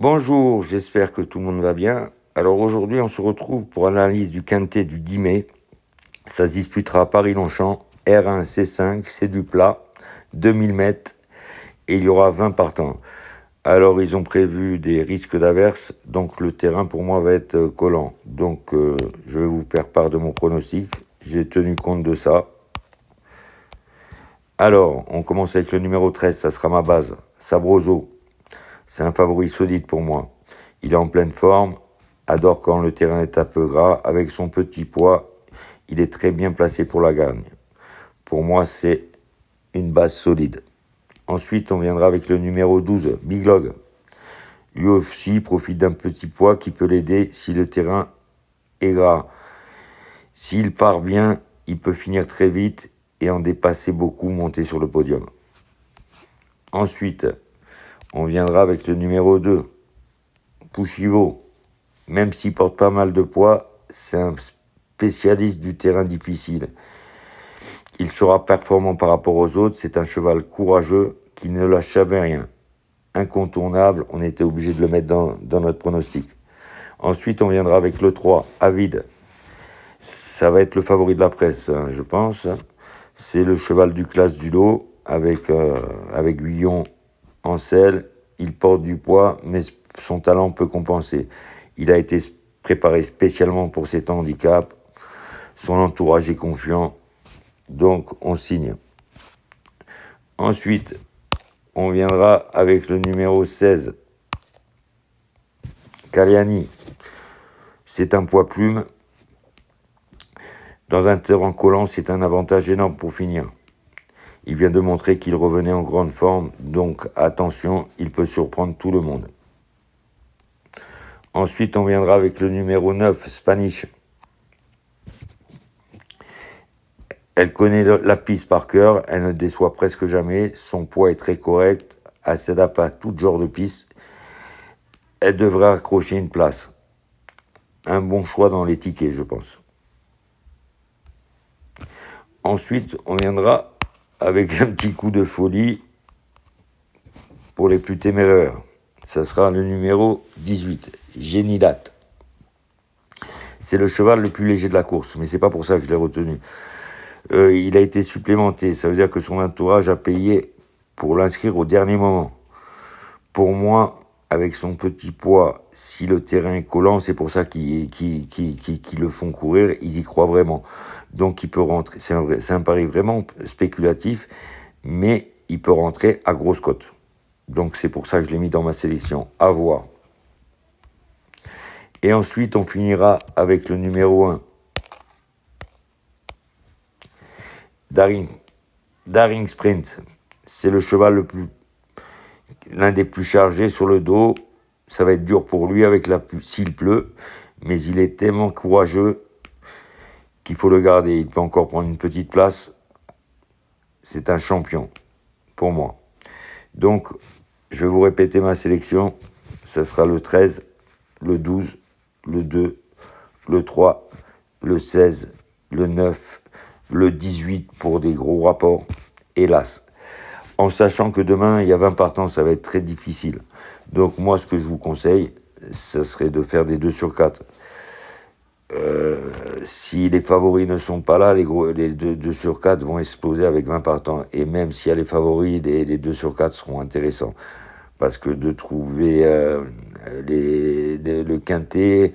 Bonjour, j'espère que tout le monde va bien. Alors aujourd'hui, on se retrouve pour l'analyse du quintet du 10 mai. Ça se disputera à Paris-Longchamp, R1, C5, c'est du plat, 2000 mètres, et il y aura 20 partants. Alors ils ont prévu des risques d'averse, donc le terrain pour moi va être collant. Donc je vais vous faire part de mon pronostic, j'ai tenu compte de ça. Alors, on commence avec le numéro 13, ça sera ma base, Sabroso. C'est un favori solide pour moi. Il est en pleine forme, adore quand le terrain est un peu gras. Avec son petit poids, il est très bien placé pour la gagne. Pour moi, c'est une base solide. Ensuite, on viendra avec le numéro 12, Big Log. Lui aussi profite d'un petit poids qui peut l'aider si le terrain est gras. S'il part bien, il peut finir très vite et en dépasser beaucoup, monter sur le podium. Ensuite, on viendra avec le numéro 2, Pushivo. Même s'il porte pas mal de poids, c'est un spécialiste du terrain difficile. Il sera performant par rapport aux autres, c'est un cheval courageux qui ne lâche jamais rien. Incontournable, on était obligé de le mettre dans notre pronostic. Ensuite, on viendra avec le 3, Avid. Ça va être le favori de la presse, je pense. C'est le cheval du classe du lot, avec Guillon en selle. Il porte du poids, mais son talent peut compenser. Il a été préparé spécialement pour cet handicap. Son entourage est confiant, donc on signe. Ensuite, on viendra avec le numéro 16, Caliani. C'est un poids plume. Dans un terrain collant, c'est un avantage énorme pour finir. Il vient de montrer qu'il revenait en grande forme, donc attention, il peut surprendre tout le monde. Ensuite, on viendra avec le numéro 9, Spanish. Elle connaît la piste par cœur, elle ne déçoit presque jamais, son poids est très correct, elle s'adapte à tout genre de piste. Elle devrait accrocher une place. Un bon choix dans les tickets, je pense. Ensuite, on viendra avec un petit coup de folie pour les plus téméraires. Ça sera le numéro 18, Génilat. C'est le cheval le plus léger de la course, mais c'est pas pour ça que je l'ai retenu. Il a été supplémenté, ça veut dire que son entourage a payé pour l'inscrire au dernier moment. Pour moi, avec son petit poids, si le terrain est collant, c'est pour ça qu'ils le font courir, ils y croient vraiment. Donc il peut rentrer, c'est un pari vraiment spéculatif, mais il peut rentrer à grosse cote. Donc c'est pour ça que je l'ai mis dans ma sélection, à voir. Et ensuite, on finira avec le numéro 1, Daring Sprint. C'est le cheval l'un des plus chargés sur le dos. Ça va être dur pour lui s'il pleut, mais il est tellement courageux qu'il faut le garder. Il peut encore prendre une petite place. C'est un champion pour moi. Donc, je vais vous répéter ma sélection. Ça sera le 13, le 12, le 2, le 3, le 16, le 9, le 18 pour des gros rapports, hélas. En sachant que demain, il y a 20 partants, ça va être très difficile. Donc moi, ce que je vous conseille, ça serait de faire des 2 sur 4. Si les favoris ne sont pas là, les 2 sur 4 vont exploser avec 20 partants. Et même s'il y a les favoris, les 2 sur 4 seront intéressants. Parce que de trouver le quintet,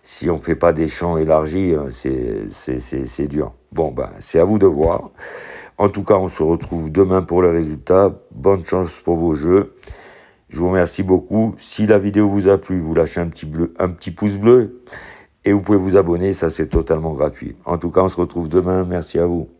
si on ne fait pas des champs élargis, c'est dur. Bon, c'est à vous de voir. En tout cas, on se retrouve demain pour le résultat. Bonne chance pour vos jeux. Je vous remercie beaucoup. Si la vidéo vous a plu, vous lâchez un petit pouce bleu. Et vous pouvez vous abonner, ça c'est totalement gratuit. En tout cas, on se retrouve demain. Merci à vous.